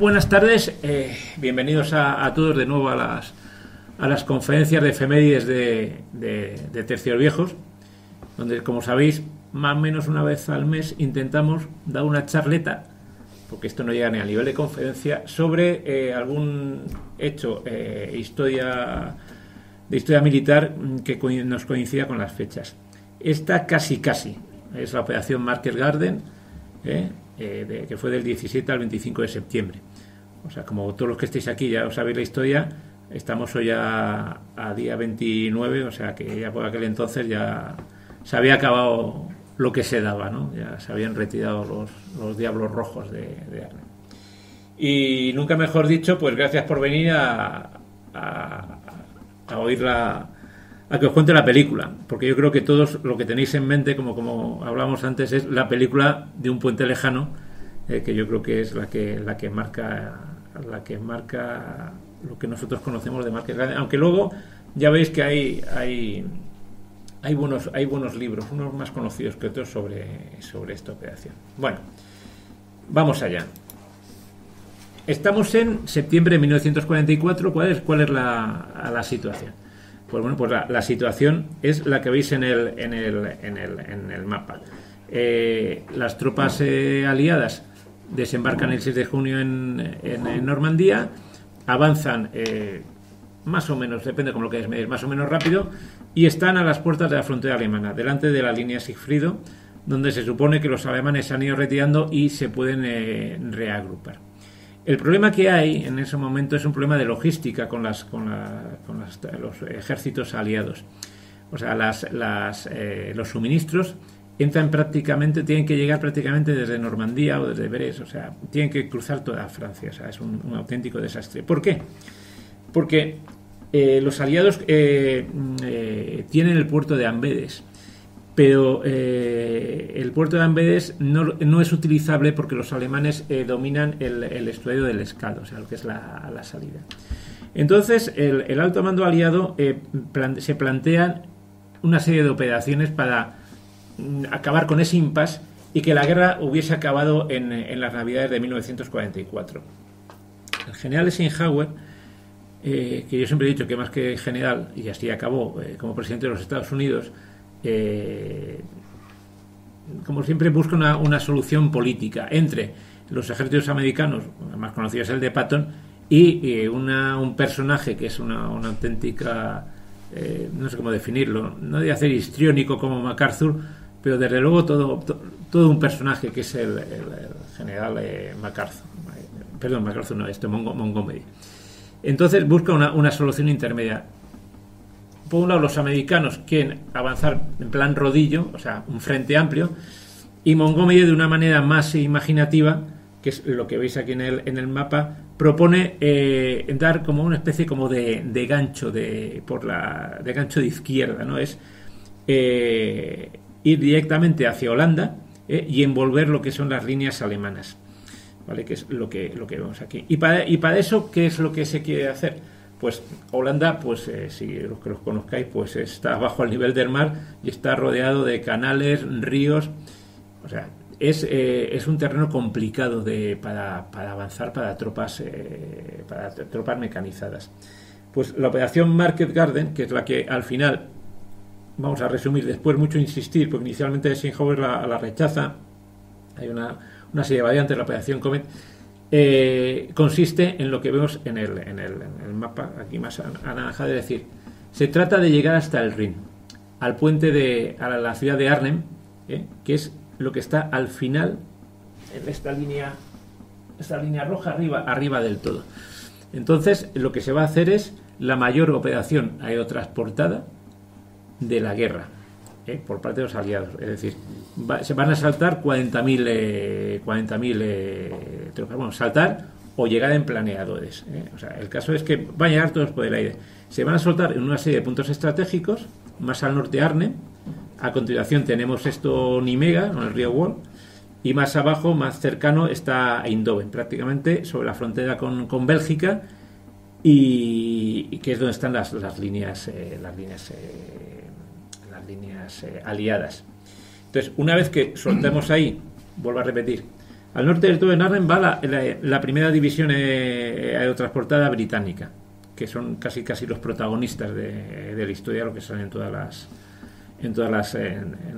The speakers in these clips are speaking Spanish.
Buenas tardes, bienvenidos a todos de nuevo a las conferencias de efemérides de Tercios Viejos, donde, como sabéis, más o menos una vez al mes intentamos dar una charleta, porque esto no llega ni a nivel de conferencia, sobre algún hecho de historia militar que nos coincida con las fechas. Esta casi es la operación Market Garden, que fue del 17 al 25 de septiembre. O sea, como todos los que estéis aquí ya os sabéis la historia, estamos hoy a día 29, o sea que ya por aquel entonces ya se había acabado lo que se daba, ¿no? Ya se habían retirado los diablos rojos de Arnhem. Y nunca mejor dicho, pues gracias por venir a oír a que os cuente la película, porque yo creo que todos lo que tenéis en mente, como hablamos antes, es la película de Un puente lejano, que yo creo que es la que marca lo que nosotros conocemos de Market Garden, aunque luego ya veis que hay buenos libros, unos más conocidos que otros sobre esta operación. Bueno, vamos allá. Estamos en septiembre de 1944. ¿Cuál es la situación? Pues bueno, pues la situación es la que veis en el mapa. Las tropas aliadas desembarcan el 6 de junio en Normandía, avanzan más o menos, depende como lo queráis medir, más o menos rápido, y están a las puertas de la frontera alemana, delante de la línea Sigfrido, donde se supone que los alemanes se han ido retirando y se pueden reagrupar. El problema que hay en ese momento es un problema de logística con los ejércitos aliados. O sea, los suministros tienen que llegar prácticamente desde Normandía o desde Brest, o sea, tienen que cruzar toda Francia, o sea, es un auténtico desastre. ¿Por qué? Porque los aliados tienen el puerto de Amberes, pero el puerto de Amberes no es utilizable porque los alemanes dominan el estuario del Escaldo, o sea, lo que es la salida. Entonces, el alto mando aliado se plantean una serie de operaciones para acabar con ese impasse y que la guerra hubiese acabado en las Navidades de 1944. El general Eisenhower, que yo siempre he dicho que más que general, y así acabó como presidente de los Estados Unidos, como siempre busca una solución política entre los ejércitos americanos, más conocido es el de Patton, y un personaje que es una auténtica, no sé cómo definirlo, no de hacer histriónico como MacArthur, pero desde luego todo un personaje que es el general MacArthur. Perdón, MacArthur no, Montgomery. Entonces busca una solución intermedia. Por un lado, los americanos quieren avanzar en plan rodillo, o sea, un frente amplio, y Montgomery, de una manera más imaginativa, que es lo que veis aquí en el mapa, propone dar como una especie como de gancho de gancho de izquierda, ¿no? Es ir directamente hacia Holanda y envolver lo que son las líneas alemanas, ¿vale? Que es lo que vemos aquí. Y para eso, ¿qué es lo que se quiere hacer? Pues Holanda, pues si los que los conozcáis, pues está bajo el nivel del mar y está rodeado de canales, ríos, o sea, es un terreno complicado para avanzar para tropas mecanizadas. Pues la operación Market Garden, que es la que al final vamos a resumir después mucho insistir, porque inicialmente Eisenhower la rechaza, hay una serie de variantes, la operación Comet, consiste en lo que vemos en el mapa aquí más anaranjado, es decir, se trata de llegar hasta el Rin, al puente a la ciudad de Arnhem, que es lo que está al final en esta línea roja arriba del todo. Entonces lo que se va a hacer es la mayor operación aerotransportada de la guerra por parte de los aliados, es decir, se van a saltar 40.000 tropas, bueno, saltar o llegar en planeadores, o sea, el caso es que van a llegar todos por el aire, se van a soltar en una serie de puntos estratégicos, más al norte Arnhem, a continuación tenemos Nimega, en el río Wall, y más abajo, más cercano, está Eindhoven, prácticamente sobre la frontera con Bélgica, y que es donde están las líneas aliadas. Entonces, una vez que soltemos ahí, vuelvo a repetir, Al norte del todo de Arnhem va la primera división aerotransportada británica, que son casi los protagonistas de la historia, lo que sale en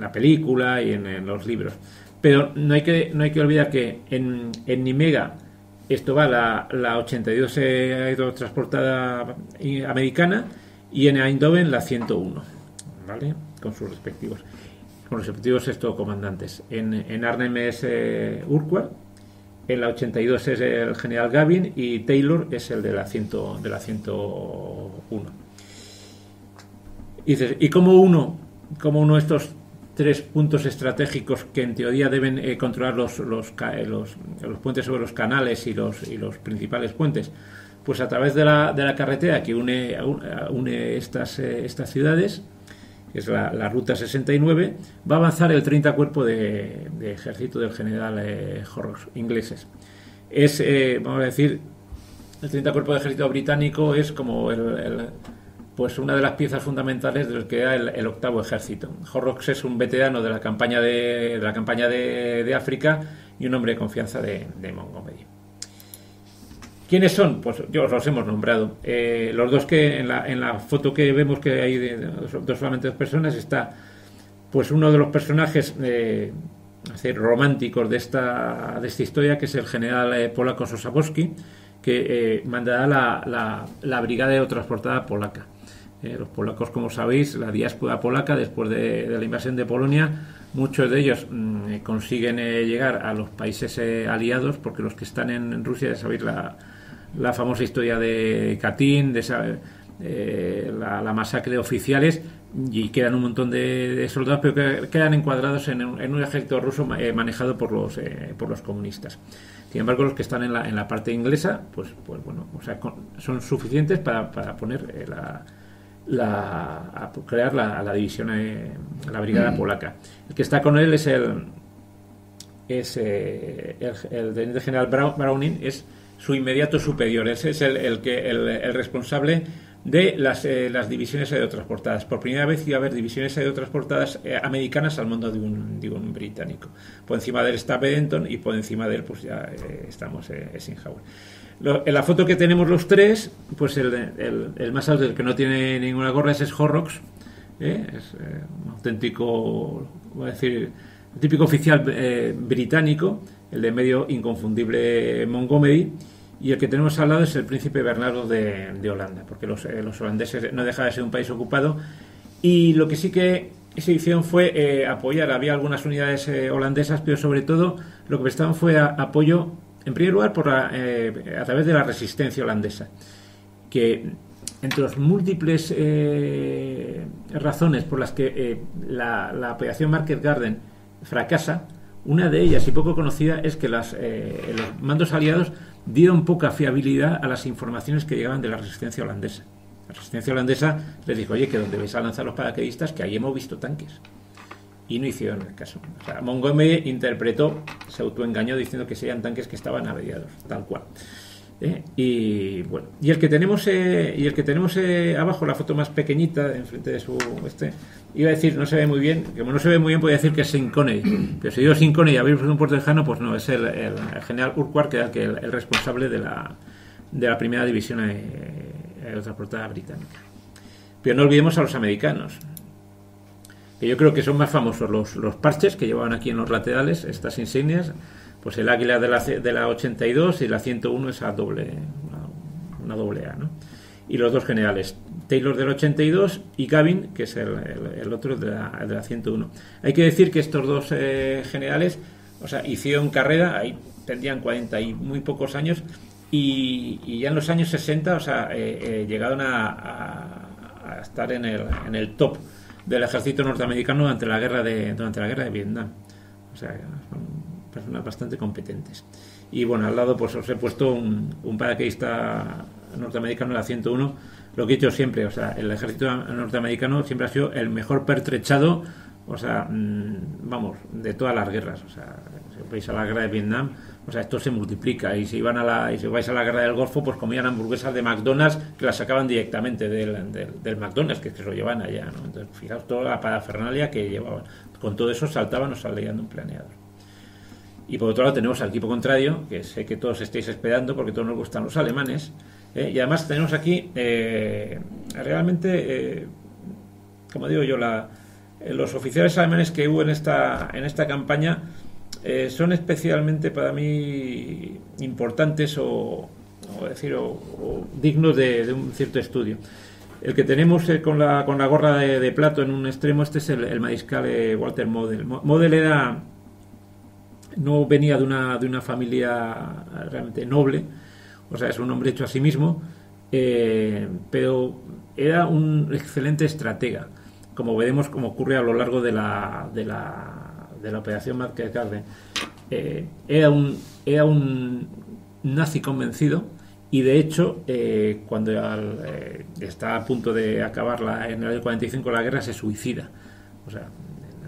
la película y en los libros. Pero no hay que olvidar que en Nimega esto va la 82 aerotransportada americana, y en Eindhoven la 101, ¿vale? Con los respectivos comandantes. En Arnhem es Urquhart, en la 82 es el general Gavin, y Taylor es el de la 101. Y como uno de estos 3 puntos estratégicos que en teoría deben controlar los puentes sobre los canales y los principales puentes, pues a través de la carretera que une estas ciudades, que es la ruta 69, va a avanzar el 30 cuerpo de ejército del general Horrocks, ingleses. Es, vamos a decir, el 30 cuerpo de ejército británico es como pues una de las piezas fundamentales del que era el octavo ejército. Horrocks es un veterano de la campaña de África y un hombre de confianza de Montgomery. ¿Quiénes son? Pues yo los hemos nombrado. Los dos que en la foto que vemos, que hay solamente 2 personas, está pues uno de los personajes románticos de esta historia, que es el general polaco Sosabowski, que mandará la brigada aerotransportada polaca. Los polacos, como sabéis, la diáspora polaca, después de la invasión de Polonia, muchos de ellos consiguen llegar a los países aliados, porque los que están en Rusia, ya sabéis la famosa historia de Katyn, la masacre de oficiales, y quedan un montón de soldados, pero que quedan encuadrados en un ejército ruso manejado por los comunistas. Sin embargo, los que están en la parte inglesa, pues bueno, o sea, son suficientes para poner crear la división, la brigada polaca. El que está con él es el teniente general Browning, es su inmediato superior. Ese es el responsable de las divisiones aerotransportadas. Por primera vez iba a haber divisiones aerotransportadas americanas al mando de un británico. Por encima de él está Bedington, y por encima de él pues ya estamos Eisenhower. En la foto que tenemos los 3, pues el más alto, el que no tiene ninguna gorra, es Horrocks, es un auténtico, voy a decir, un típico oficial británico, el de medio inconfundible Montgomery, y el que tenemos al lado es el príncipe Bernardo de Holanda, porque los holandeses no dejan de ser un país ocupado, y lo que sí que se hicieron fue apoyar. Había algunas unidades holandesas, pero sobre todo lo que prestaban fue apoyo, en primer lugar, a través de la resistencia holandesa, que entre las múltiples razones por las que la operación Market Garden fracasa, una de ellas, y poco conocida, es que los mandos aliados dieron poca fiabilidad a las informaciones que llegaban de la resistencia holandesa. La resistencia holandesa les dijo: oye, que donde vais a lanzar los paracaidistas, que ahí hemos visto tanques. Y no hicieron el caso. O sea, Montgomery se autoengañó diciendo que serían tanques que estaban averiados, tal cual. Y bueno, y el que tenemos abajo, la foto más pequeñita enfrente de su iba a decir, no se ve muy bien, como no se ve muy bien, podría decir que es Sean Connery, pero si digo Sean Connery y habéis un puerto lejano, pues no, es el general Urquhart, que era el responsable de la primera división aerotransportada británica. Pero no olvidemos a los americanos, que yo creo que son más famosos los parches que llevaban aquí en los laterales, estas insignias. Pues el águila de la 82 y la 101 es una doble A, ¿no? Y los dos generales, Taylor del 82 y Gavin, que es el otro de la 101. Hay que decir que estos dos generales, o sea, hicieron carrera, ahí tendrían 40 y muy pocos años, y ya en los años 60, o sea, llegaron a estar en el top del ejército norteamericano durante la guerra de Vietnam. O sea, personas bastante competentes. Y bueno, al lado pues os he puesto un paracaidista norteamericano de la 101. Lo que he dicho siempre, o sea, el ejército norteamericano siempre ha sido el mejor pertrechado, o sea, vamos, de todas las guerras. O sea, si vais a la guerra de Vietnam, o sea, esto se multiplica. Y si vais a la guerra del Golfo, pues comían hamburguesas de McDonald's que las sacaban directamente del McDonald's, que se lo llevan allá, ¿no? Entonces, fijaos toda la parafernalia que llevaban. Con todo eso saltaban o salían de un planeador. Y por otro lado tenemos al equipo contrario, que sé que todos estáis esperando porque todos nos gustan los alemanes. Y además tenemos aquí realmente, como digo yo, los oficiales alemanes que hubo en esta campaña son especialmente para mí importantes o dignos de un cierto estudio. El que tenemos con la gorra de plato en un extremo, este es el mariscal Walter Model. Model no venía de una familia realmente noble, o sea, es un hombre hecho a sí mismo, pero era un excelente estratega, como veremos como ocurre a lo largo de la operación Market-Garden. Era un nazi convencido, y de hecho cuando está a punto de acabar en el año 45 la guerra, se suicida, o sea,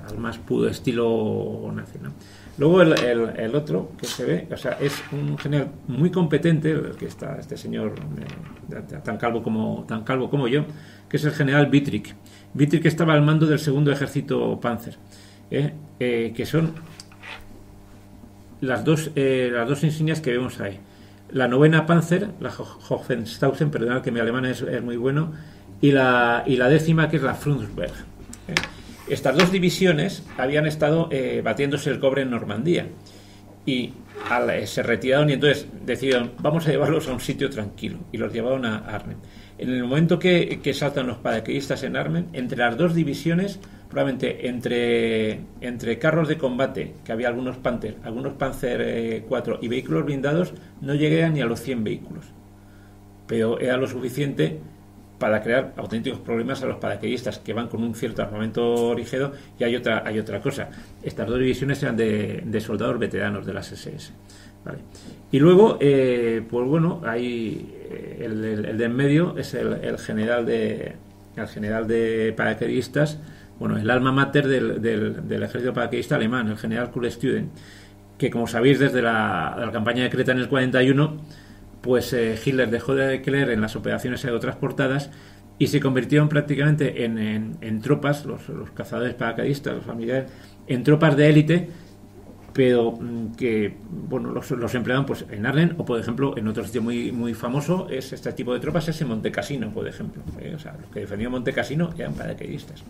al más puro estilo nazi, ¿no? Luego el otro que se ve, o sea, es un general muy competente, el que está este señor tan calvo como yo, que es el general Wittrich. Wittrich estaba al mando del segundo ejército Panzer, que son las dos insignias que vemos ahí. La novena Panzer, la Hohenstaufen, perdonad que mi alemán es muy bueno, y la décima, que es la Frundsberg. Estas dos divisiones habían estado batiéndose el cobre en Normandía, y se retiraron, y entonces decidieron, vamos a llevarlos a un sitio tranquilo, y los llevaron a Arnhem. En el momento que saltan los paracaidistas en Arnhem, entre las dos divisiones, probablemente entre carros de combate, que había algunos Panzer 4 y vehículos blindados, no llegaban ni a los 100 vehículos, pero era lo suficiente para crear auténticos problemas a los paracaidistas, que van con un cierto armamento ligero. Y hay otra cosa: estas dos divisiones eran de soldados veteranos de las SS, ¿vale? Y luego pues bueno, hay el de en medio es el general de paracaidistas, bueno, el alma mater del ejército paracaidista alemán, el general Kurstuden, que, como sabéis, desde la campaña de Creta en el 41, pues Hitler dejó de creer en las operaciones aerotransportadas y se convirtieron prácticamente en tropas, los cazadores paracaidistas, los familiares, en tropas de élite, pero que bueno, los empleaban pues en Arnhem, o por ejemplo en otro sitio muy, muy famoso es este tipo de tropas, es en Montecassino, por ejemplo. O sea, los que defendían Montecassino eran paracaidistas,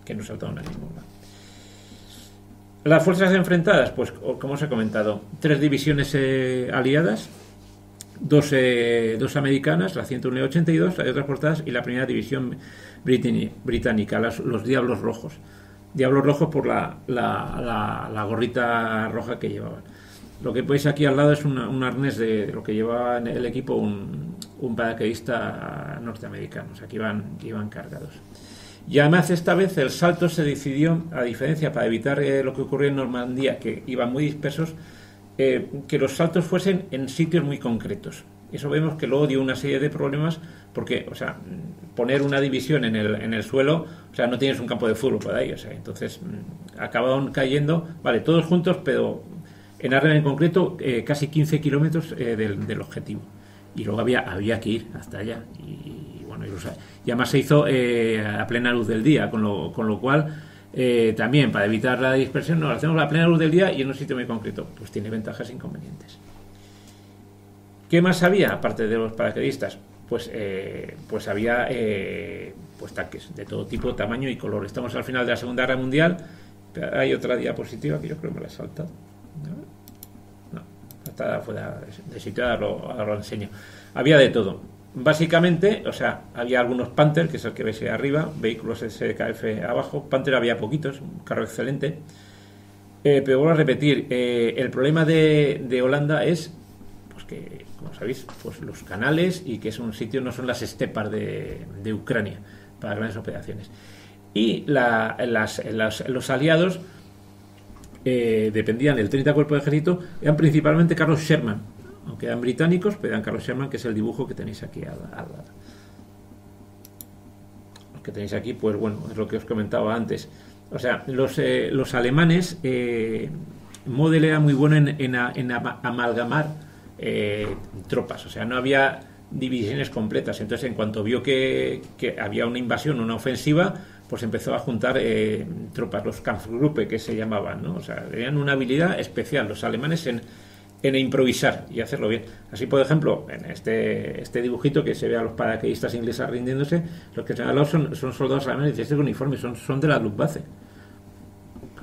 que no saltaban a ningún lado. Las fuerzas enfrentadas, pues como os he comentado, 3 divisiones aliadas, dos americanas, la 101 y 82, las transportadas, y la primera división británica, los Diablos Rojos. Diablos Rojos por la gorrita roja que llevaban. Lo que veis aquí al lado es un arnés de lo que llevaba en el equipo un paracaidista norteamericano, o sea, que iban cargados. Y además esta vez el salto se decidió, a diferencia, para evitar lo que ocurrió en Normandía, que iban muy dispersos, que los saltos fuesen en sitios muy concretos. Eso vemos que luego dio una serie de problemas, porque, o sea, poner una división en el suelo, o sea, no tienes un campo de fútbol por ahí, o sea, entonces acabaron cayendo, vale, todos juntos, pero en Arnhem en concreto casi 15 kilómetros del objetivo, y luego había que ir hasta allá, y bueno, y además se hizo a plena luz del día, con lo cual también, para evitar la dispersión, lo hacemos a plena luz del día y en un sitio muy concreto. Pues tiene ventajas e inconvenientes. ¿Qué más había aparte de los paracaidistas? Pues había pues tanques de todo tipo, tamaño y color. Estamos al final de la Segunda Guerra Mundial. Hay otra diapositiva que yo creo que me la he saltado. No, está fuera de sitio, ahora lo enseño. Había de todo. Básicamente, o sea, había algunos Panther, que es el que veis ahí arriba, vehículos SKF abajo. Panther había poquitos, un carro excelente. Pero vuelvo a repetir, el problema de Holanda es pues que, como sabéis, pues los canales, y que es un sitio, no son las estepas de Ucrania para grandes operaciones. Y los aliados dependían del 30 Cuerpo de Ejército, eran principalmente Carlos Sherman, aunque eran británicos, pero eran Carlos Sherman, que es el dibujo que tenéis aquí al lado. Lo que tenéis aquí, pues bueno, es lo que os comentaba antes. O sea, los alemanes, Model era muy bueno en amalgamar tropas, o sea, no había divisiones completas. Entonces, en cuanto vio que había una invasión, una ofensiva, pues empezó a juntar tropas, los Kampfgruppe que se llamaban, ¿no? O sea, tenían una habilidad especial los alemanes en improvisar y hacerlo bien. Así, por ejemplo, en este dibujito que se ve a los paracaidistas ingleses rindiéndose, los que se han hablado son soldados alemanes y este uniforme son de la Luftwaffe.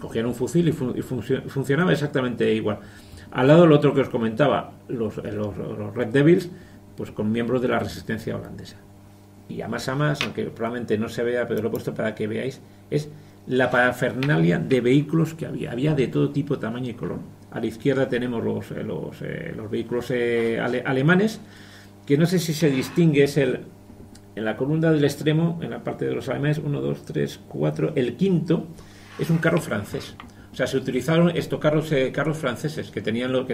Cogían un fusil y funcionaba exactamente igual. Al lado, lo otro que os comentaba, los Red Devils, pues con miembros de la resistencia holandesa. Y a más, aunque probablemente no se vea, pero lo he puesto para que veáis, es la parafernalia de vehículos que había de todo tipo, tamaño y color. A la izquierda tenemos los vehículos alemanes, que no sé si se distingue, en la columna del extremo, en la parte de los alemanes, 1, 2, 3, 4, el quinto es un carro francés. O sea, se utilizaron estos carros franceses que tenían los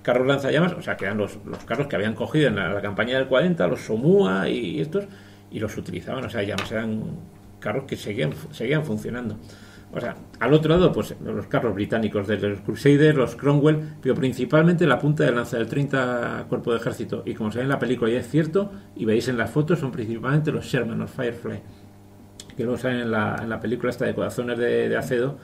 carros lanzallamas, o sea, que eran los carros que habían cogido en la campaña del 40, los Somua y estos, y los utilizaban. O sea, ya no eran carros que seguían funcionando. O sea, al otro lado, pues los carros británicos de los Crusaders, los Cromwell, pero principalmente la punta de lanza del 30 Cuerpo de Ejército. Y como se ve en la película, y es cierto, y veis en las fotos, son principalmente los Sherman, los Firefly, que luego salen en la película esta de Corazones de Acero,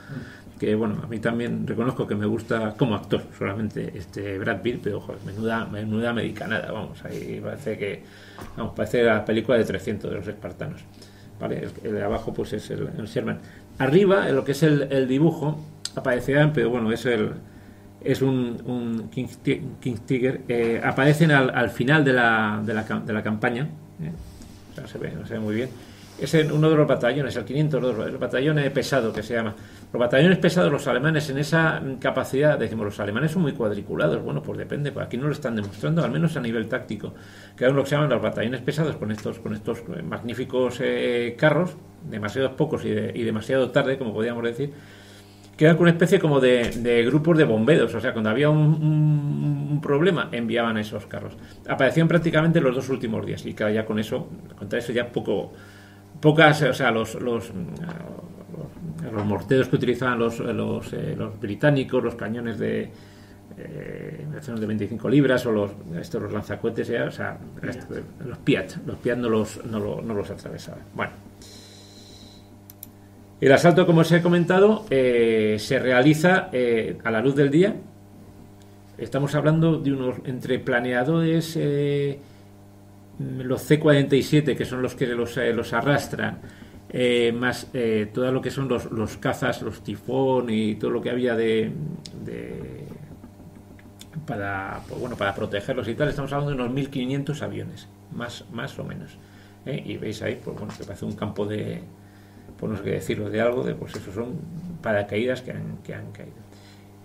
que bueno, a mí también reconozco que me gusta como actor, solamente Brad Pitt, pero ojo, menuda americanada, vamos, ahí parece la película de 300 de los espartanos, ¿vale? El de abajo pues es el Sherman. Arriba, en lo que es el dibujo, aparecerán, pero bueno, es un King Tiger, aparecen al final de la campaña, o sea, no se ve muy bien. Es uno de los batallones, el 502, el batallón pesado que se llama. Los batallones pesados, los alemanes en esa capacidad, decimos, los alemanes son muy cuadriculados. Bueno, pues depende, pues aquí no lo están demostrando, al menos a nivel táctico. Que es lo que se llaman los batallones pesados, con estos magníficos carros, demasiados pocos y demasiado tarde, como podríamos decir, que eran una especie como de grupos de bomberos. O sea, cuando había un problema, enviaban esos carros. Aparecían prácticamente los 2 últimos días, y claro, ya con eso, contra eso ya pocas, o sea, los morteros que utilizaban los británicos, los cañones de 25 libras o los lanzacohetes, o sea, los Piat no los atravesaban. Bueno, el asalto, como os he comentado, se realiza a la luz del día. Estamos hablando de unos entre planeadores, los C-47, que son los que los arrastran, más todo lo que son los cazas, los Tifón y todo lo que había para protegerlos y tal. Estamos hablando de unos 1.500 aviones, más o menos, y veis ahí, pues bueno, que parece un campo de, pues no sé qué decirlo, de algo, pues eso son paracaídas que han caído.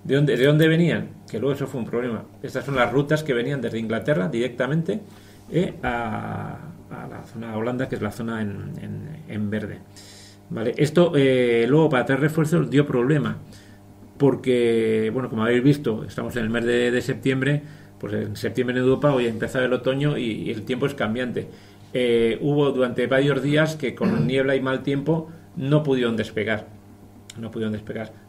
¿De dónde venían? Que luego eso fue un problema. Estas son las rutas que venían desde Inglaterra directamente a la zona de Holanda, que es la zona en verde, ¿vale? Esto luego, para traer refuerzos, dio problema, porque, bueno, como habéis visto, estamos en el mes de septiembre. Pues en septiembre en Europa hoy ha empezado el otoño y el tiempo es cambiante. Hubo durante varios días que con niebla y mal tiempo no pudieron despegar.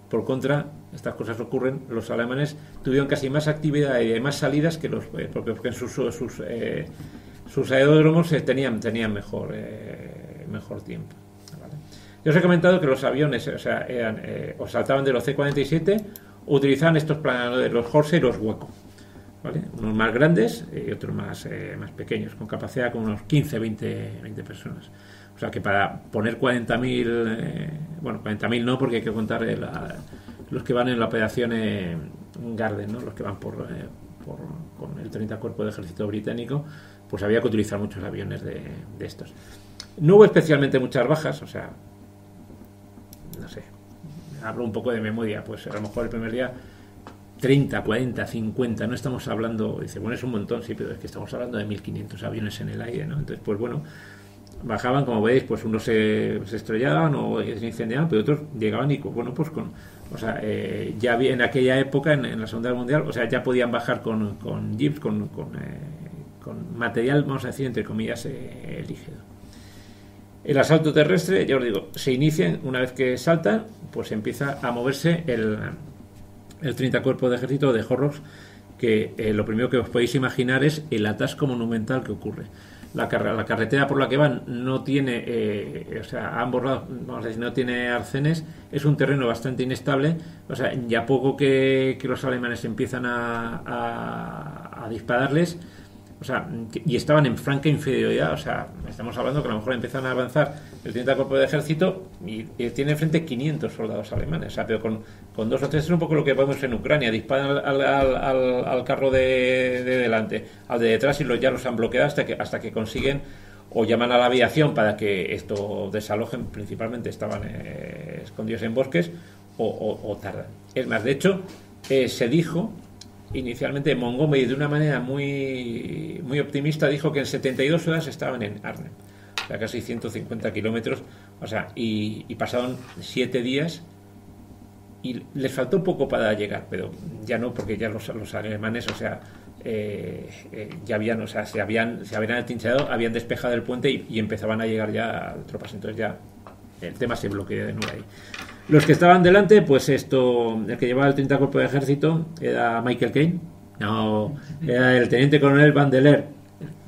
Por contra, estas cosas ocurren, los alemanes tuvieron casi más actividad y más salidas que los propios, porque en sus aeródromos tenían mejor tiempo, ¿vale? Yo os he comentado que los aviones, o sea, o saltaban de los C-47 o utilizaban estos planeadores, los Horse y los Waco, ¿vale? Unos más grandes y otros más pequeños, con capacidad como unos 15-20 personas. O sea que para poner 40.000, 40.000 no, porque hay que contar los que van en la operación Garden, ¿no? Los que van con el 30 Cuerpo de Ejército británico, pues había que utilizar muchos aviones de estos. No hubo especialmente muchas bajas, o sea, no sé, hablo un poco de memoria, pues a lo mejor el primer día 30, 40, 50, no estamos hablando, dice, bueno, es un montón, sí, pero es que estamos hablando de 1.500 aviones en el aire, ¿no? Entonces, pues bueno, bajaban, como veis, pues unos se estrellaban o se incendiaban, pero otros llegaban y, bueno, pues ya había en aquella época, en la Segunda Guerra Mundial, o sea, ya podían bajar con jeeps, con material, vamos a decir, entre comillas, líquido. El asalto terrestre, ya os digo, se inicia una vez que saltan, pues empieza a moverse el 30 Cuerpo de Ejército de Horrocks, que lo primero que os podéis imaginar es el atasco monumental que ocurre. la carretera por la que van no tiene, o sea, a ambos lados, vamos a decir, no tiene arcenes, es un terreno bastante inestable, o sea, ya poco que los alemanes empiezan a dispararles, o sea, y estaban en franca inferioridad, o sea, estamos hablando que a lo mejor empiezan a avanzar el 30 cuerpo de ejército y tiene enfrente 500 soldados alemanes, o sea, pero con 2 o 3 es un poco lo que vemos en Ucrania, disparan al carro de delante, al de detrás y ya los han bloqueado hasta que consiguen o llaman a la aviación para que esto desalojen, principalmente estaban escondidos en bosques o tardan. Es más, de hecho, se dijo inicialmente Montgomery de una manera muy, muy optimista dijo que en 72 horas estaban en Arnhem, o sea, casi 150 kilómetros, o sea, y pasaron 7 días y les faltó poco para llegar, pero ya no, porque ya los alemanes, o sea, ya habían, o sea, se habían atrincherado, habían despejado el puente y empezaban a llegar ya tropas, entonces ya el tema se bloqueó de nuevo ahí. Los que estaban delante, pues el que llevaba el 30 cuerpo de ejército era Michael Caine, no, era el teniente coronel Van der Leer.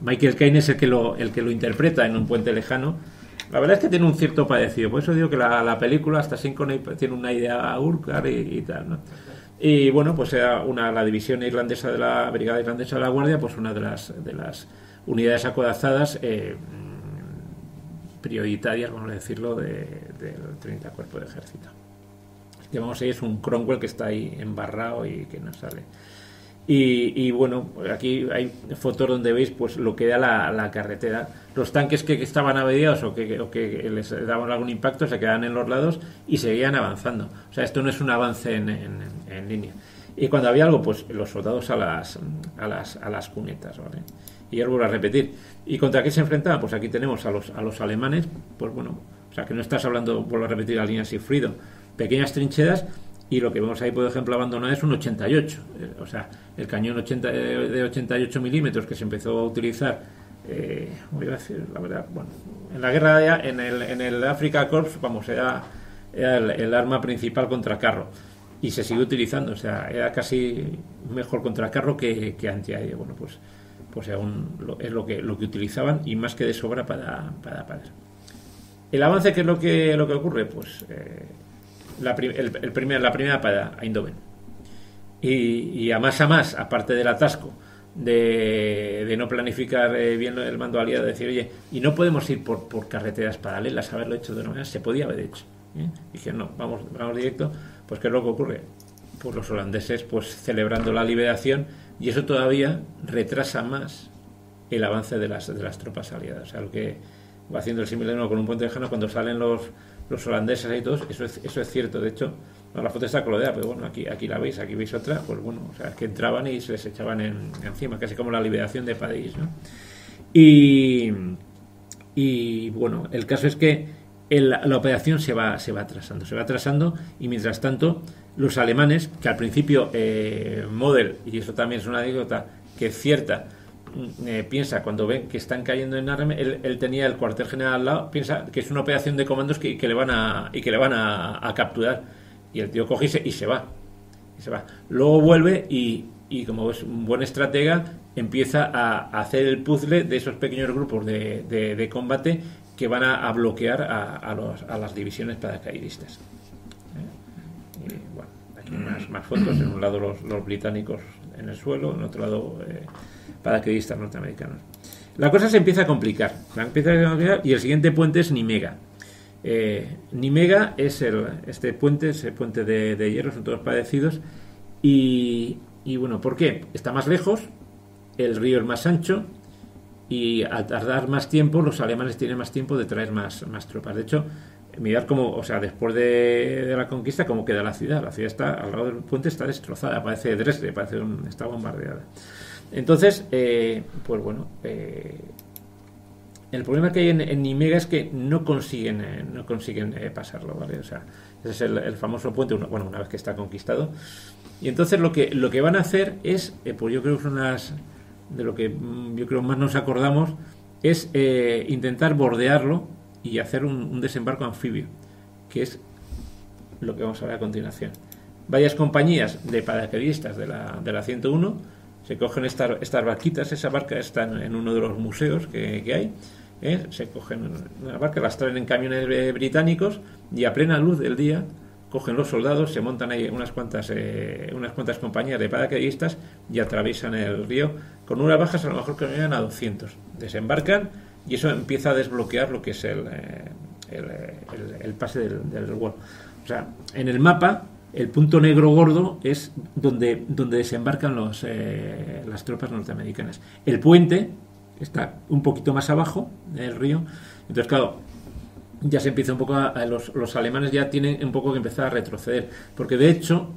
Michael Caine es el que lo interpreta en Un puente lejano. La verdad es que tiene un cierto parecido, por eso digo que la película hasta Sinclair tiene una idea Urquhart y tal, ¿no? Y bueno, pues era la división irlandesa de la brigada irlandesa de la Guardia, pues una de las unidades acorazadas prioritarias, vamos a decirlo, del 30 cuerpo de ejército. Que vamos a ir, es un Cromwell que está ahí embarrado y que no sale. Y bueno, aquí hay fotos donde veis pues lo que da la carretera. Los tanques que estaban averiados o que les daban algún impacto se quedaban en los lados y seguían avanzando. O sea, esto no es un avance en línea. Y cuando había algo, pues los soldados a las cunetas, ¿vale? Y os vuelvo a repetir. ¿Y contra qué se enfrentaban? Pues aquí tenemos a los alemanes, pues bueno, o sea, que no estás hablando, vuelvo a repetir, la línea Siegfried, pequeñas trincheras, y lo que vemos ahí, por ejemplo, abandonado es un 88, o sea, el cañón de 88 milímetros que se empezó a utilizar, voy a decir la verdad, bueno, en la guerra, en el Afrika Korps, vamos, era el arma principal contra carro, y se sigue utilizando, o sea, era casi mejor contra carro que antiaéreo. Bueno, pues es lo que utilizaban, y más que de sobra para parar. El avance, ¿qué es lo que ocurre? Pues la primera parada, Eindhoven, y a más, aparte del atasco de no planificar bien el mando aliado, de decir, oye, y no podemos ir por carreteras paralelas, haberlo hecho de una manera, se podía haber hecho, dijeron, no, vamos directo. Pues ¿qué es lo que ocurre? Pues los holandeses pues celebrando la liberación, y eso todavía retrasa más el avance de las tropas aliadas. O sea, lo que va haciendo el símil con Un puente lejano, cuando salen los holandeses y todos, eso es cierto. De hecho, no, la foto está coloreada, pero bueno, aquí la veis, aquí veis otra, pues bueno, o sea, es que entraban y se les echaban encima, casi como la liberación de París, ¿no? Y bueno, el caso es que la operación se va atrasando, y mientras tanto los alemanes, que al principio Model, y eso también es una anécdota que es cierta, piensa, cuando ven que están cayendo en Arnhem, él tenía el cuartel general al lado, piensa que es una operación de comandos que le van a capturar, y el tío coge y se va. Luego vuelve y como es un buen estratega, empieza a hacer el puzzle de esos pequeños grupos de combate que van a bloquear a las divisiones paracaidistas. Y bueno, aquí más fotos. En un lado los británicos en el suelo, en otro lado paracaidistas norteamericanos. La cosa se empieza a complicar, y el siguiente puente es Nimega. Nimega es ese puente de hierro, son todos parecidos, y bueno, ¿por qué? Está más lejos, el río es más ancho, y al tardar más tiempo, los alemanes tienen más tiempo de traer más tropas. De hecho, mirad cómo, o sea, después de la conquista, cómo queda la ciudad. La ciudad está al lado del puente, está destrozada, parece Dresde, está bombardeada. Entonces, pues bueno, el problema que hay en Nimega es que no consiguen pasarlo, ¿vale? O sea, ese es el famoso puente, una vez que está conquistado. Y entonces lo que van a hacer es, pues yo creo que de lo que yo creo más nos acordamos, es intentar bordearlo y hacer un desembarco anfibio, que es lo que vamos a ver a continuación. Varias compañías de paracaidistas de la 101 se cogen estas barquitas, esa barca está en uno de los museos que hay, se cogen una barca, las traen en camiones británicos y a plena luz del día cogen los soldados, se montan ahí unas cuantas compañías de paracaidistas y atraviesan el río con unas bajas a lo mejor que no llegan a 200. Desembarcan y eso empieza a desbloquear lo que es el pase del vuelo. O sea, en el mapa el punto negro gordo es donde desembarcan las tropas norteamericanas. El puente está un poquito más abajo del río. Entonces, claro, ya se empieza un poco los alemanes ya tienen un poco que empezar a retroceder, porque de hecho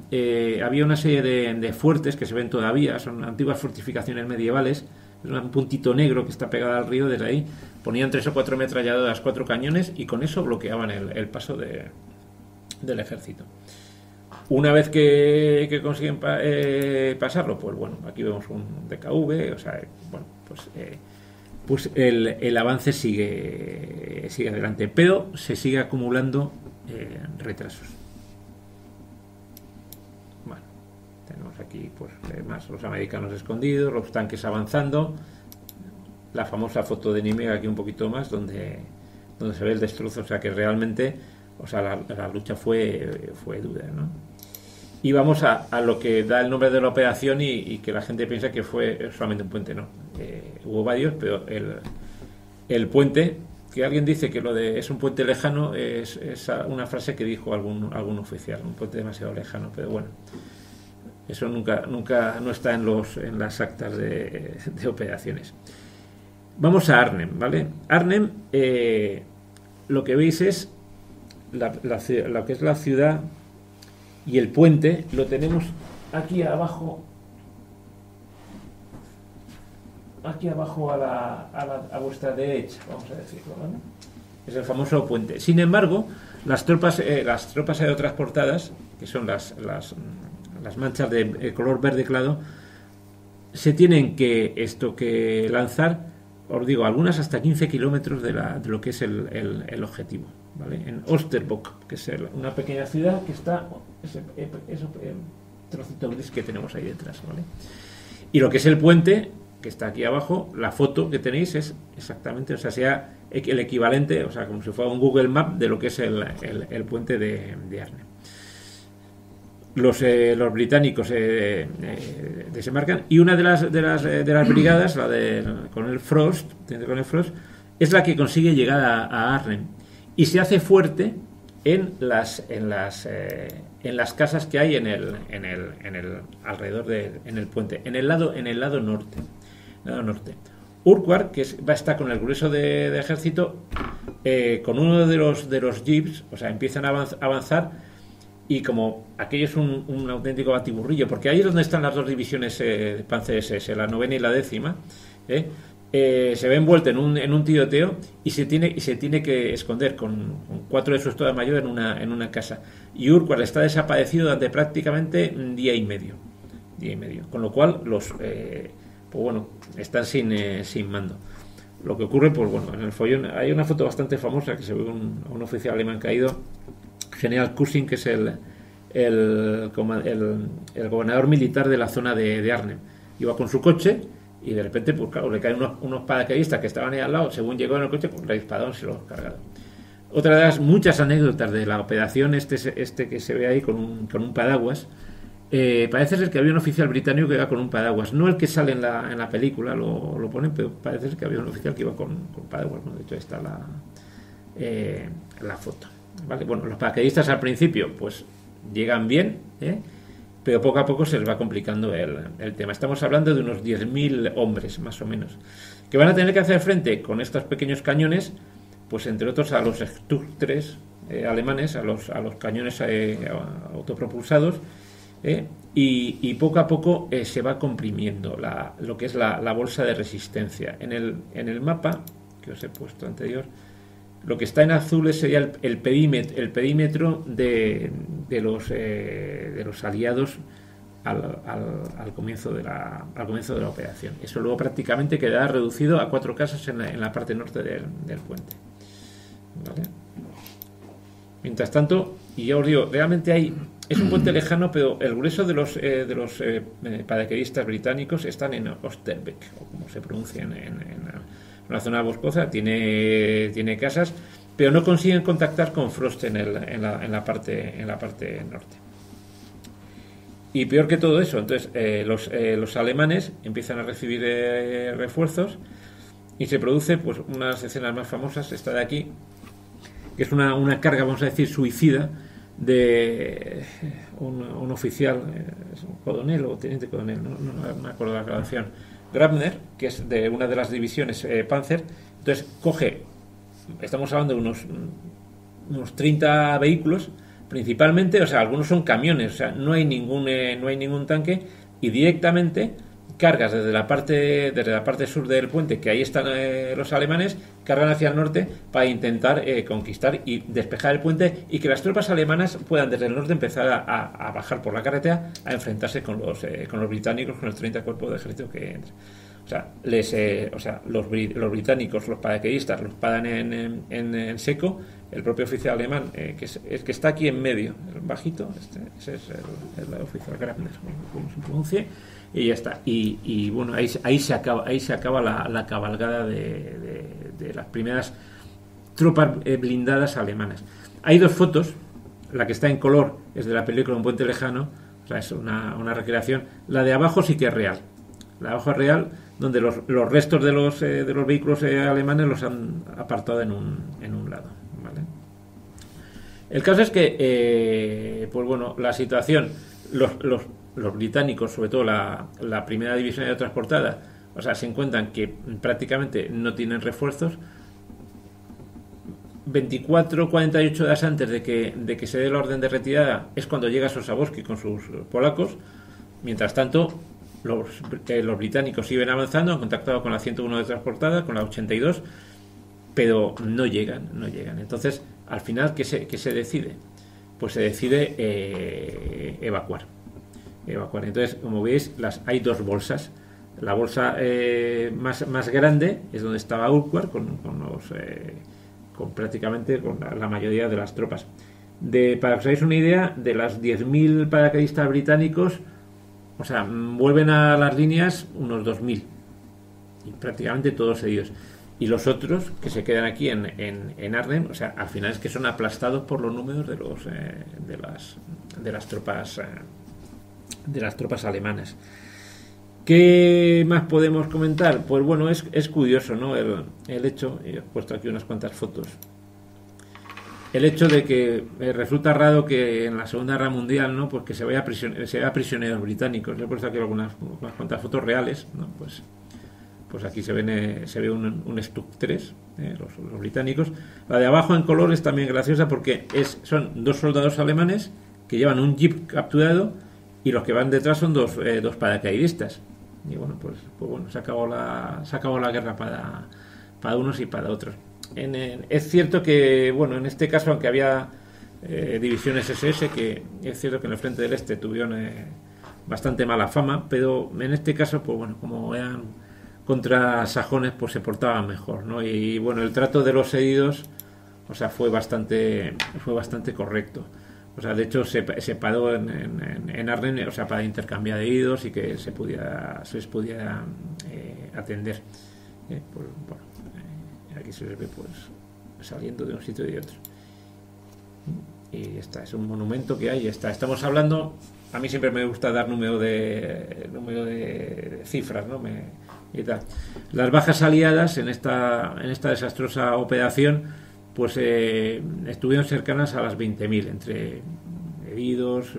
había una serie de fuertes que se ven todavía, son antiguas fortificaciones medievales, es un puntito negro que está pegado al río. Desde ahí ponían 3 o 4 ametralladoras, 4 cañones y con eso bloqueaban el paso del ejército. Una vez que consiguen pasarlo, pues bueno, aquí vemos un DKV, o sea, bueno, pues el avance sigue adelante, pero se sigue acumulando retrasos. Bueno, tenemos aquí pues más los americanos escondidos, los tanques avanzando, la famosa foto de Niemiega aquí un poquito más, donde se ve el destrozo, o sea que realmente, o sea, la lucha fue dura, ¿no? Y vamos a lo que da el nombre de la operación y que la gente piensa que fue solamente un puente, no. Hubo varios, pero el puente, que alguien dice que es un puente lejano, es una frase que dijo algún oficial, un puente demasiado lejano, pero bueno, eso nunca no está en las actas de operaciones. Vamos a Arnhem, ¿vale? Arnhem, lo que veis es lo que es la ciudad. Y el puente lo tenemos aquí abajo a vuestra derecha, vamos a decirlo, ¿vale? Es el famoso puente. Sin embargo, las tropas aerotransportadas, que son las manchas de color verde claro, se tienen que lanzar, os digo, algunas hasta 15 kilómetros de lo que es el objetivo, ¿vale? En Osterbock, que es una pequeña ciudad que está ese trocito gris que tenemos ahí detrás, ¿vale? Y lo que es el puente, que está aquí abajo, la foto que tenéis es exactamente, o sea, sea el equivalente, o sea, como si fuera un Google Map de lo que es el puente de Arnhem. Los británicos desembarcan y una de las brigadas, la de Coronel Frost, es la que consigue llegar a Arnhem y se hace fuerte en las casas que hay en el alrededor en el puente, en el lado norte. Urquhart, que va a estar con el grueso de ejército, con uno de los jeeps, o sea, empiezan a avanzar. Y como aquello es un auténtico batiburrillo, porque ahí es donde están las dos divisiones de Panzer SS, la 9ª y la 10ª, se ve envuelto en un tiroteo y se tiene que esconder con 4 de su Estado Mayor en una casa. Y Urquhart está desaparecido durante prácticamente un día y medio. Con lo cual pues bueno, están sin mando. Lo que ocurre, pues bueno, en el follón hay una foto bastante famosa que se ve un oficial alemán caído, General Cushing, que es el gobernador militar de la zona de Arnhem. Iba con su coche y de repente, pues claro, le caen unos paracaidistas que estaban ahí al lado. Según llegó en el coche, pues le dispararon y se lo cargaron. Otra de las muchas anécdotas de la operación, este que se ve ahí con un paraguas, parece ser que había un oficial británico que iba con un paraguas, no el que sale en la película, lo ponen, pero parece ser que había un oficial que iba con paraguas, ¿no? De hecho, ahí está la foto. ¿Vale? Bueno, los paracaidistas al principio pues llegan bien, pero poco a poco se les va complicando el tema. Estamos hablando de unos 10.000 hombres más o menos, que van a tener que hacer frente con estos pequeños cañones, pues entre otros a los Stuka 3 alemanes, a los cañones autopropulsados, y poco a poco se va comprimiendo lo que es la bolsa de resistencia. En el mapa que os he puesto anterior, lo que está en azul sería el perímetro de los aliados al comienzo de la operación. Eso luego prácticamente quedará reducido a 4 casas en la parte norte del puente. ¿Vale? Mientras tanto, y ya os digo, realmente hay es un puente lejano, pero el grueso de los paracaidistas británicos están en Oosterbeek, o como se pronuncia en una zona boscosa, tiene casas, pero no consiguen contactar con Frost en la parte norte. Y peor que todo eso, entonces los alemanes empiezan a recibir refuerzos y se produce, pues, una de las escenas más famosas, esta de aquí, que es una carga, vamos a decir, suicida de un oficial, es un coronel o teniente coronel, no me acuerdo la graduación, Grabner, que es de una de las divisiones Panzer. Entonces estamos hablando de unos 30 vehículos, principalmente, o sea, algunos son camiones, o sea, no hay ningún tanque, y directamente cargas desde la parte sur del puente, que ahí están los alemanes, cargan hacia el norte para intentar conquistar y despejar el puente, y que las tropas alemanas puedan desde el norte empezar a bajar por la carretera a enfrentarse con los británicos, con el 30 cuerpo de ejército que entra. O sea, los británicos, los paracaidistas, los paran en seco. El propio oficial alemán, que está aquí en medio, el bajito, ese es el oficial Grabner, como se pronuncie, y ya está. Y bueno, ahí se acaba la cabalgada de las primeras tropas blindadas alemanas. Hay dos fotos. La que está en color es de la película Un puente lejano, o sea, es una recreación. La de abajo sí que es real. La de abajo es real, donde los restos de los vehículos alemanes los han apartado en un lado, ¿vale? El caso es que, pues bueno, la situación, los británicos, sobre todo la primera división transportada, o sea, se encuentran que prácticamente no tienen refuerzos. 24-48 horas antes de que se dé la orden de retirada es cuando llega Sosabowski con sus polacos. Mientras tanto, los británicos siguen avanzando, han contactado con la 101 de transportada, con la 82, pero no llegan. Entonces, al final, ¿qué se decide? Pues se decide evacuar. Entonces, como veis, hay dos bolsas. La bolsa más grande es donde estaba Urquhart con prácticamente con la mayoría de las tropas. Para que os hagáis una idea, de las 10.000 paracaidistas británicos, o sea, vuelven a las líneas unos 2.000, y prácticamente todos ellos. Y los otros que se quedan aquí en Arnhem, o sea, al final es que son aplastados por los números de las tropas alemanas. ¿Qué más podemos comentar? Pues bueno, es curioso, ¿no? El hecho, y he puesto aquí unas cuantas fotos, el hecho de que resulta raro que en la Segunda Guerra Mundial, ¿no? Pues que se vea prisioneros británicos. He puesto aquí unas cuantas fotos reales, ¿no? Pues aquí se ve un Stuka 3, los británicos. La de abajo en color es también graciosa porque son dos soldados alemanes que llevan un jeep capturado, y los que van detrás son dos paracaidistas. Y bueno, pues bueno, se acabó la guerra para unos y para otros. Es cierto que, bueno, en este caso, aunque había divisiones SS, que es cierto que en el frente del este tuvieron bastante mala fama, pero en este caso, pues bueno, como eran contra sajones, pues se portaban mejor, ¿no? Y bueno, el trato de los heridos, o sea, fue bastante correcto. O sea, de hecho se paró en Arnhem, o sea, para intercambiar heridos y que se les pudiera atender. Pues, bueno, aquí se les ve pues saliendo de un sitio y de otro. Y esta es un monumento que hay. Estamos hablando, a mí siempre me gusta dar número de cifras, ¿no? Y tal. Las bajas aliadas en esta desastrosa operación, pues estuvieron cercanas a las 20.000, entre heridos,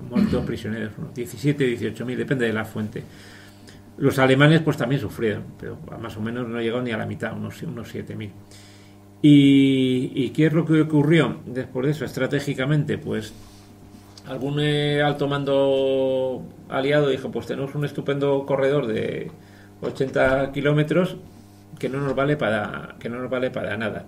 muertos, prisioneros, 17, 18.000, depende de la fuente. Los alemanes pues también sufrieron, pero más o menos no llegaron ni a la mitad, unos 7.000. ¿Y qué es lo que ocurrió después de eso? Estratégicamente, pues algún alto mando aliado dijo, pues tenemos un estupendo corredor de 80 kilómetros que no nos vale para nada.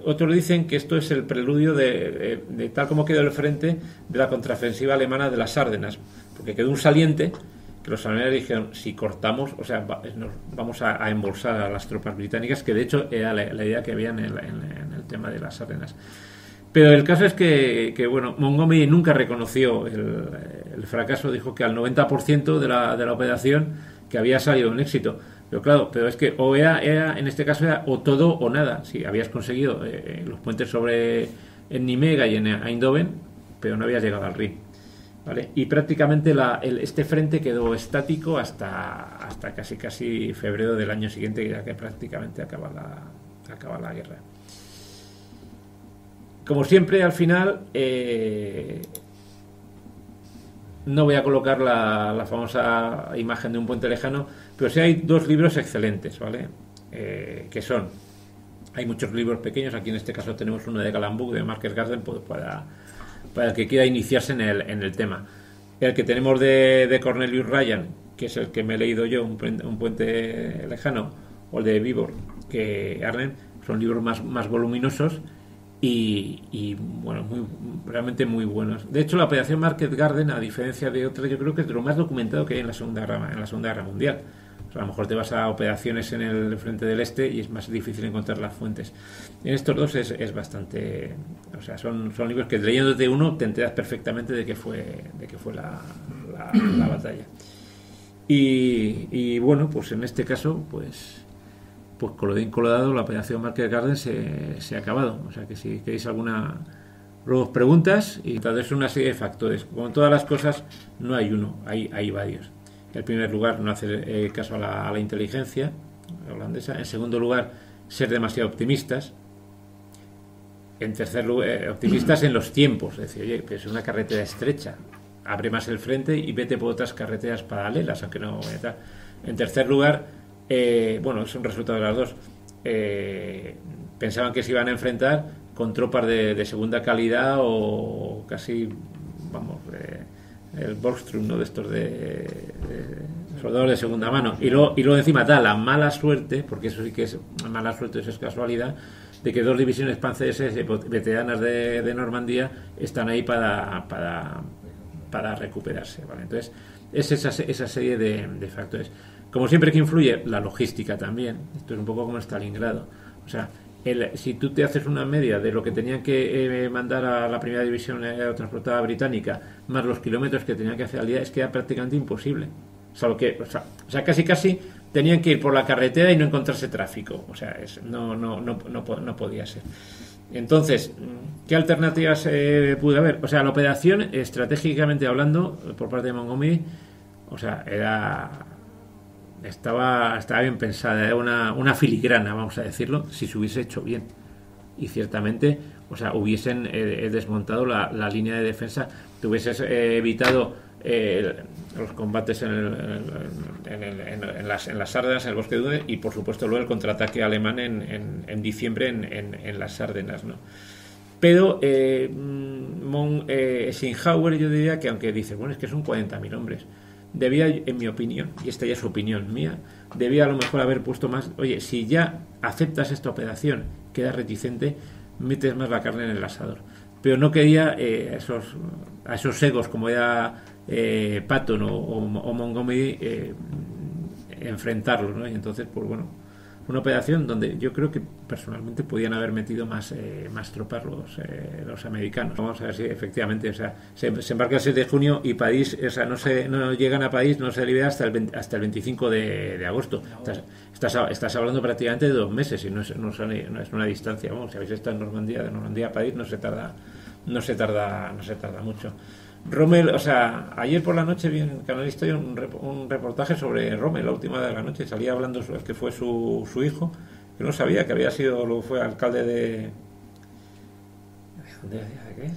Otros dicen que esto es el preludio de tal como quedó el frente de la contraofensiva alemana de las Ardenas, porque quedó un saliente que los alemanes dijeron, si cortamos, o sea, nos vamos a embolsar a las tropas británicas, que de hecho era la idea que había en el tema de las Ardenas. Pero el caso es que bueno, Montgomery nunca reconoció el fracaso, dijo que al 90% de la operación que había salido un éxito. Pero claro, pero es que o era en este caso era o todo o nada. Si habías conseguido los puentes en Nimega y en Eindhoven, pero no habías llegado al Rin. ¿Vale? Y prácticamente este frente quedó estático hasta casi febrero del año siguiente, ya que prácticamente acaba la guerra. Como siempre, al final no voy a colocar la famosa imagen de un puente lejano, pero sí hay dos libros excelentes, ¿vale? Que son, hay muchos libros pequeños, aquí en este caso tenemos uno de Gallenbough, de Market Garden, pues para el que quiera iniciarse en el tema. El que tenemos de Cornelius Ryan, que es el que me he leído yo, un puente lejano, o el de Vibor, que Arlen, son libros más voluminosos y bueno, realmente muy buenos. De hecho, la operación Market Garden, a diferencia de otras, yo creo que es de lo más documentado que hay en la Segunda Guerra Mundial. O sea, a lo mejor te vas a operaciones en el frente del este y es más difícil encontrar las fuentes. En estos dos es bastante... O sea, son libros que leyéndote uno te enteras perfectamente de qué fue la batalla. Y bueno, pues en este caso, pues colodín colorado, la operación Market Garden se ha acabado. O sea que si queréis luego preguntas, y tal vez una serie de factores. Como en todas las cosas, no hay uno, hay varios. En primer lugar, no hacer caso a la inteligencia holandesa. En segundo lugar, ser demasiado optimistas. En tercer lugar, optimistas en los tiempos. Es decir, oye, pues es una carretera estrecha, abre más el frente y vete por otras carreteras paralelas, aunque no tal. En tercer lugar, bueno, es un resultado de las dos. Pensaban que se iban a enfrentar con tropas de segunda calidad o casi, vamos, el Borgström, ¿no? De estos de soldados de segunda mano. Y luego encima da la mala suerte, porque eso sí que es mala suerte, eso es casualidad, de que dos divisiones panceres veteranas de Normandía están ahí para recuperarse, ¿vale? Entonces es esa serie de factores. Como siempre, que influye la logística también. Esto es un poco como Stalingrado. O sea, si tú te haces una media de lo que tenían que mandar a la primera división aerotransportada británica, más los kilómetros que tenían que hacer al día, es que era prácticamente imposible. O sea, casi tenían que ir por la carretera y no encontrarse tráfico. O sea, no podía ser. Entonces, ¿qué alternativas pudo haber? O sea, la operación, estratégicamente hablando, por parte de Montgomery, o sea, estaba bien pensada, era una filigrana, vamos a decirlo, si se hubiese hecho bien. Y ciertamente, o sea, hubiesen desmontado la línea de defensa, te hubieses evitado los combates en las Ardenas, en el bosque de Dune, y por supuesto luego el contraataque alemán en diciembre en las Ardenas, ¿no? Pero Eisenhower, yo diría que, aunque dice, bueno, es que son 40.000 hombres, debía, en mi opinión, y esta ya es opinión mía, debía a lo mejor haber puesto más, oye, si ya aceptas esta operación, quedas reticente, metes más la carne en el asador. Pero no quería a esos egos como era Patton o Montgomery enfrentarlos, ¿no? Y entonces, pues bueno, una operación donde yo creo que personalmente podían haber metido más tropas los americanos. Vamos a ver si efectivamente, o sea, se embarca el 7 de junio y París, o sea, no llegan a París, no se libera hasta el 25 de agosto. Estás hablando prácticamente de 2 meses y no es una distancia. Vamos, si habéis estado en Normandía, de Normandía a París no se tarda mucho. Rommel, o sea, ayer por la noche vi en el Canal Historia un reportaje sobre Rommel, la última de la noche, salía hablando que fue su hijo, que no sabía que había sido, luego fue alcalde de ¿qué es?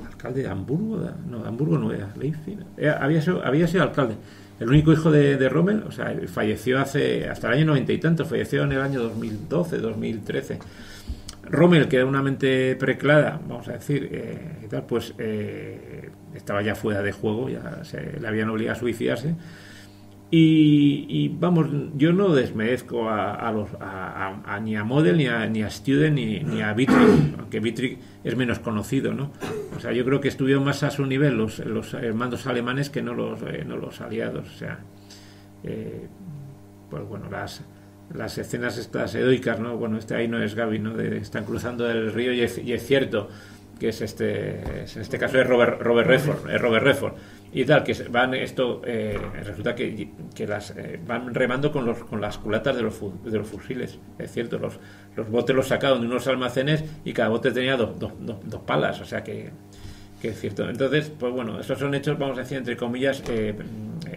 Alcalde de Hamburgo, no, de Hamburgo no era, Leipzig, había sido alcalde. El único hijo de Rommel, o sea, falleció hasta el año 90 y tanto, falleció en el año 2012, 2013. Rommel, que era una mente preclara, vamos a decir, y tal, pues estaba ya fuera de juego, ya le habían obligado a suicidarse. Y vamos, yo no desmerezco ni a Model, ni a Student, ni a Wittrich, aunque Wittrich es menos conocido, ¿no? O sea, yo creo que estuvieron más a su nivel los mandos alemanes que no los aliados. O sea, pues bueno, las escenas estas heroicas, ¿no? Bueno, ahí no es Gaby, ¿no? Están cruzando el río y es cierto que en este caso es Robert Redford y tal, que resulta que van remando con las culatas de los fusiles, es cierto, los botes los sacaron de unos almacenes y cada bote tenía dos palas, o sea que es cierto. Entonces, pues bueno, esos son hechos, vamos a decir, entre comillas,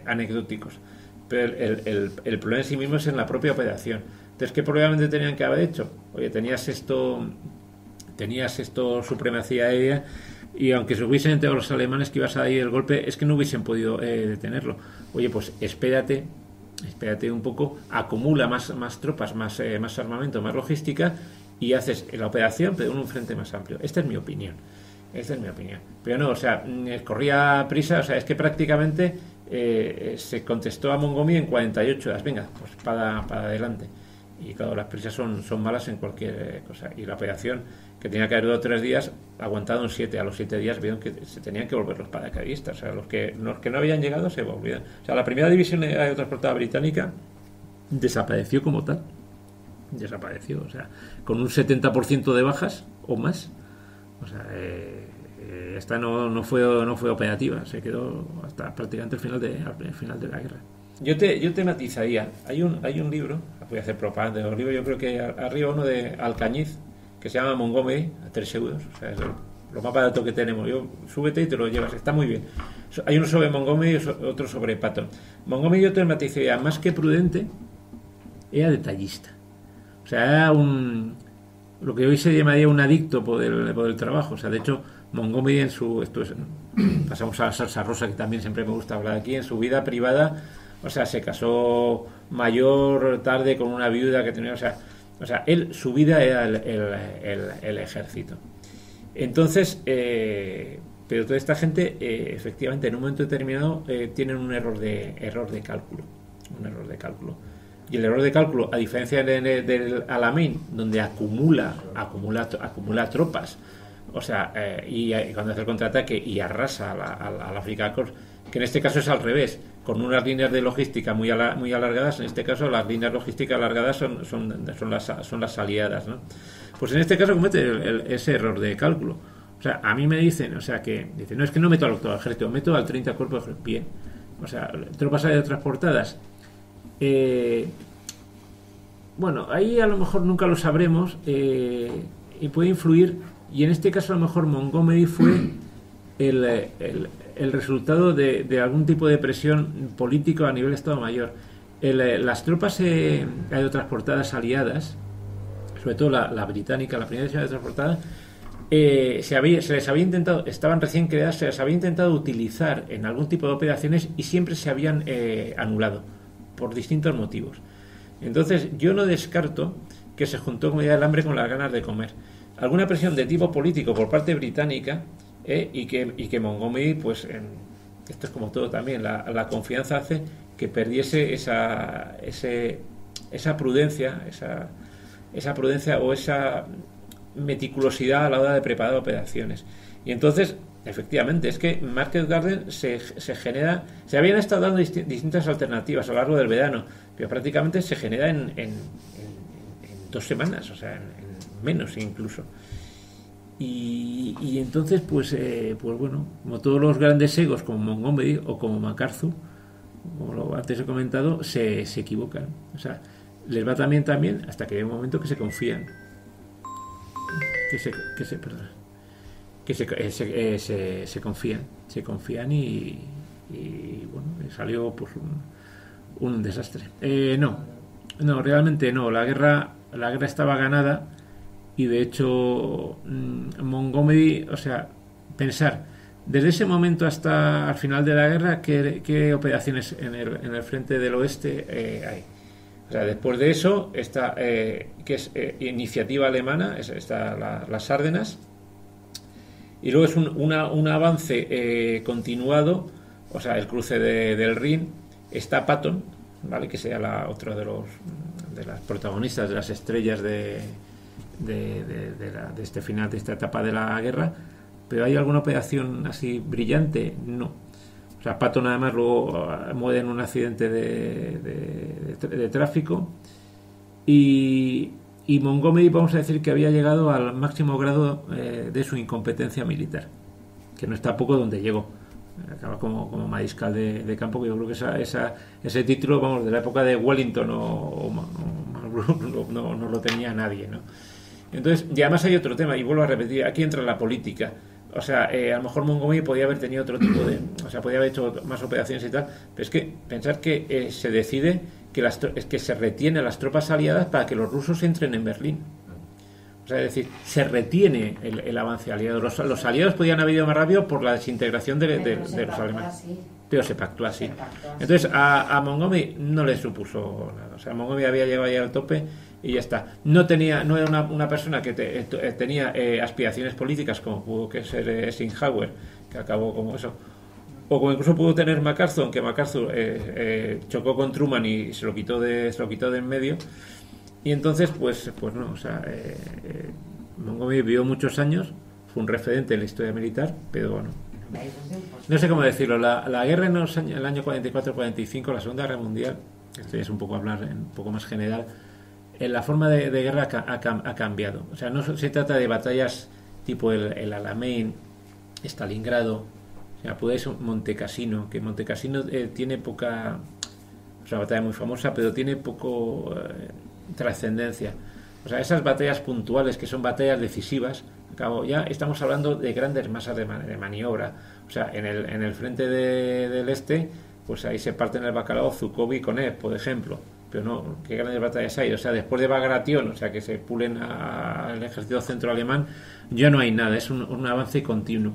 anecdóticos, pero el problema en sí mismo es en la propia operación. Entonces, ¿qué probablemente tenían que haber hecho? Oye, tenías esto supremacía aérea, y aunque se hubiesen enterado los alemanes que ibas a ir el golpe, es que no hubiesen podido detenerlo. Oye, pues espérate un poco, acumula más tropas, más armamento, más logística, y haces la operación pero en un frente más amplio. Esta es mi opinión. Pero no, o sea, corría prisa, o sea, es que prácticamente se contestó a Montgomery en 48 horas. Venga, pues para adelante. Y claro, las prisas son malas en cualquier cosa. Y la operación, que tenía que haber durado 3 días, aguantaron 7. A los 7 días vieron que se tenían que volver los paracaidistas. O sea, los que no habían llegado se volvieron. O sea, la primera división aerotransportada británica desapareció como tal. Desapareció, o sea, con un 70% de bajas o más. O sea, esta no fue operativa, se quedó hasta prácticamente el final de la guerra. Yo te matizaría. Hay un libro, voy a hacer propaganda de los libros, yo creo que arriba uno de Alcañiz, que se llama Montgomery, a 3 euros, o sea, es lo más barato que tenemos. Súbete y te lo llevas, está muy bien. Hay uno sobre Montgomery y otro sobre Patton. Montgomery, yo te matizaría, más que prudente, era detallista. O sea, era lo que hoy se llamaría un adicto por el trabajo. O sea, de hecho, Montgomery pasamos a la salsa rosa, que también siempre me gusta hablar aquí, en su vida privada, o sea, se casó mayor, tarde, con una viuda que tenía, o sea, su vida era el ejército. Entonces, pero toda esta gente, efectivamente, en un momento determinado, tienen un error de cálculo. Y el error de cálculo, a diferencia del Alamein, donde acumula tropas, o sea, y cuando hace el contraataque y arrasa a la Afrika Korps, que en este caso es al revés, con unas líneas de logística muy alargadas. En este caso las líneas logísticas alargadas son las aliadas, ¿no? Pues en este caso comete ese error de cálculo. O sea, a mí me dicen, o sea, no, es que no meto al octavo ejército, meto al 30 cuerpo de bien. O sea, tropas aerotransportadas. Bueno, ahí a lo mejor nunca lo sabremos, y puede influir, y en este caso a lo mejor Montgomery fue el resultado de algún tipo de presión político a nivel de Estado Mayor. Las tropas aerotransportadas aliadas, sobre todo la británica, la primera división aerotransportada, se les había intentado, estaban recién creadas, se les había intentado utilizar en algún tipo de operaciones y siempre se habían anulado por distintos motivos. Entonces yo no descarto que se juntó, como ya, el hambre con las ganas de comer. Alguna presión de tipo político por parte británica, y que Montgomery, pues esto es como todo también, la confianza hace que perdiese esa prudencia, esa prudencia o esa meticulosidad a la hora de preparar operaciones. Y entonces, efectivamente, es que Market Garden se habían estado dando distintas alternativas a lo largo del verano, pero prácticamente se genera en 2 semanas, o sea, en menos incluso. Y entonces, pues bueno, como todos los grandes egos, como Montgomery o como MacArthur, como lo antes he comentado, se equivocan. O sea, les va también hasta que hay un momento que se confían, se confían y bueno, salió pues un desastre. No, realmente no. La guerra estaba ganada. Y de hecho Montgomery, o sea, pensar desde ese momento hasta al final de la guerra qué operaciones en el frente del oeste hay. O sea, después de eso está que es iniciativa alemana, está las Ardenas, y luego es un avance continuado, o sea, el cruce del Rin. Está Patton, ¿vale?, que sea otro de las protagonistas, de las estrellas de este final, de esta etapa de la guerra. Pero ¿hay alguna operación así brillante? No. O sea, Patton además luego muere en un accidente de tráfico, y Montgomery, vamos a decir que había llegado al máximo grado de su incompetencia militar, que no está poco donde llegó. Acaba como mariscal de campo, que yo creo que ese título, vamos, de la época de Wellington no lo tenía nadie, ¿no? Entonces, y además hay otro tema, y vuelvo a repetir, aquí entra la política. O sea, a lo mejor Montgomery podía haber tenido otro tipo de... O sea, podía haber hecho más operaciones y tal, pero es que pensar que se decide que se retiene a las tropas aliadas para que los rusos entren en Berlín. O sea, es decir, se retiene el avance aliado. Los aliados podían haber ido más rápido por la desintegración de los alemanes. Así. Pero se pactó así. Entonces, a Montgomery no le supuso nada. O sea, Montgomery había llegado ya al tope y ya está. No era una persona que tenía aspiraciones políticas como pudo que ser Eisenhower, que acabó como eso. O como incluso pudo tener MacArthur, aunque MacArthur chocó con Truman y se lo quitó de en medio. Y entonces, pues no, o sea, Montgomery vivió muchos años, fue un referente en la historia militar, pero bueno, no sé cómo decirlo. La guerra en el año 44-45, la Segunda Guerra Mundial, esto ya es un poco hablar un poco más general, la forma de guerra ha cambiado. O sea, no se trata de batallas tipo el Alamein, Stalingrado, o sea, podéis Monte Cassino, que Monte Cassino tiene poca... Es una batalla muy famosa, pero tiene poco trascendencia. O sea, esas batallas puntuales, que son batallas decisivas, ya estamos hablando de grandes masas de maniobra. O sea, en el frente del este, pues ahí se parten el bacalao Zhukovo y Konev, por ejemplo. Pero no, ¿qué grandes batallas hay? O sea, después de Bagration, o sea, que se pulen al ejército centro alemán, ya no hay nada, es un avance continuo,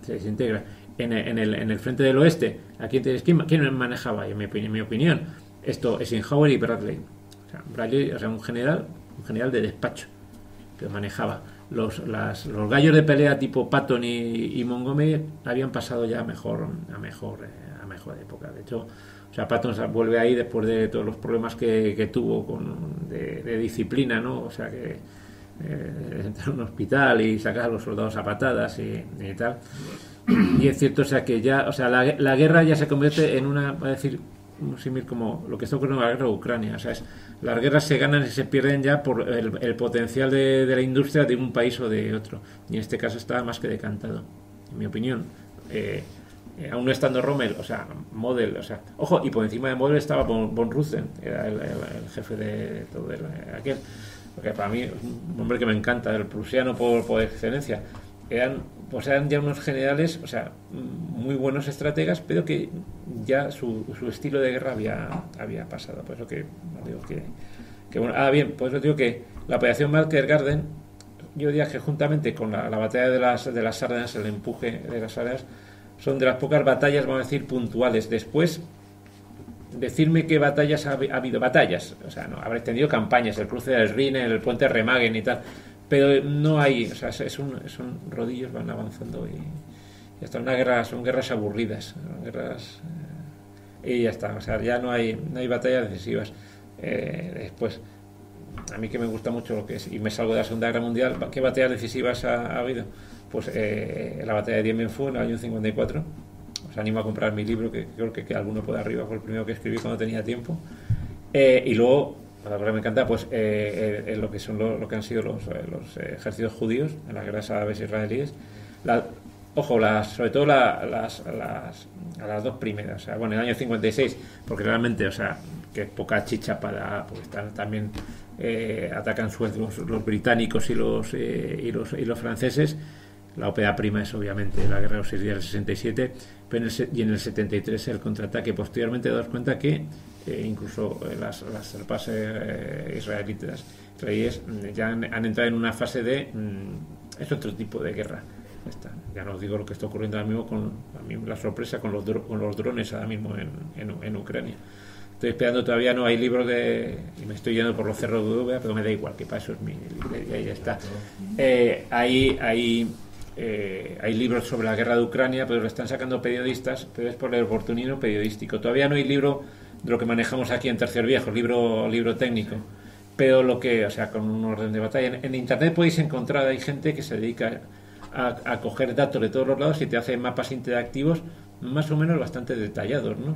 se desintegra. En el frente del oeste, aquí ¿quién manejaba? En mi opinión, esto es Eisenhower y Bradley. O sea, Bradley, o sea, un general de despacho, que manejaba. Los gallos de pelea tipo Patton y Montgomery habían pasado ya a mejor época. De hecho, o sea, Patton vuelve ahí después de todos los problemas que tuvo de disciplina, ¿no? O sea, que entrar en un hospital y sacar a los soldados a patadas y tal. Y es cierto, o sea, que ya, o sea, la guerra ya se convierte en una, va a decir, un símil como lo que está ocurriendo en la guerra de Ucrania. O sea, las guerras se ganan y se pierden ya por el potencial de la industria de un país o de otro. Y en este caso estaba más que decantado, en mi opinión. Aún no estando Rommel, o sea, Model, o sea, ojo, y por encima de Model estaba von Rutzen, era el jefe de todo aquel. Porque para mí, un hombre que me encanta, el prusiano por excelencia. Eran ya unos generales, o sea, muy buenos estrategas, pero que ya su estilo de guerra había pasado. Por eso que digo que bueno. Bien, por eso digo que la operación Market Garden, yo diría que juntamente con la batalla de las Ardenas, el empuje de las Ardenas, son de las pocas batallas, vamos a decir, puntuales. Después, decirme qué batallas ha habido. Batallas, o sea, no, habréis tenido campañas, el cruce del Rin, el puente Remagen y tal. Pero no hay, o sea, son rodillos, van avanzando y hasta son guerras aburridas, guerras y ya está, o sea, ya no hay batallas decisivas. Después, a mí que me gusta mucho lo que es, y me salgo de la Segunda Guerra Mundial, ¿qué batallas decisivas ha habido? Pues la batalla de Dien Bien Phu en el año 54. Os animo a comprar mi libro, que creo que alguno por arriba fue el primero que escribí cuando tenía tiempo. Y luego, la verdad me encanta, pues lo que son lo que han sido los ejércitos judíos en las guerras árabes israelíes. Sobre todo a las dos primeras. O sea, bueno, en el año 56, porque realmente, o sea, que es poca chicha porque están también atacan Suez los británicos y los franceses. La ópera prima es obviamente la guerra de los 6 días del 67, pero y en el 73 el contraataque. Posteriormente daos cuenta que incluso las tropas israelíes ya han entrado en una fase es otro tipo de guerra. Ya no os digo lo que está ocurriendo ahora mismo con la sorpresa con los drones ahora mismo en Ucrania. Estoy esperando, todavía no hay libros y me estoy yendo por los cerros de Úbeda, pero me da igual, que para eso es mi librería y ya está. Hay libros sobre la guerra de Ucrania, pero lo están sacando periodistas, pero es por el oportunismo periodístico. Todavía no hay libro de lo que manejamos aquí en Tercer Viejo, libro técnico, pero o sea, con un orden de batalla. En internet podéis encontrar, hay gente que se dedica a coger datos de todos los lados y te hace mapas interactivos más o menos bastante detallados, ¿no?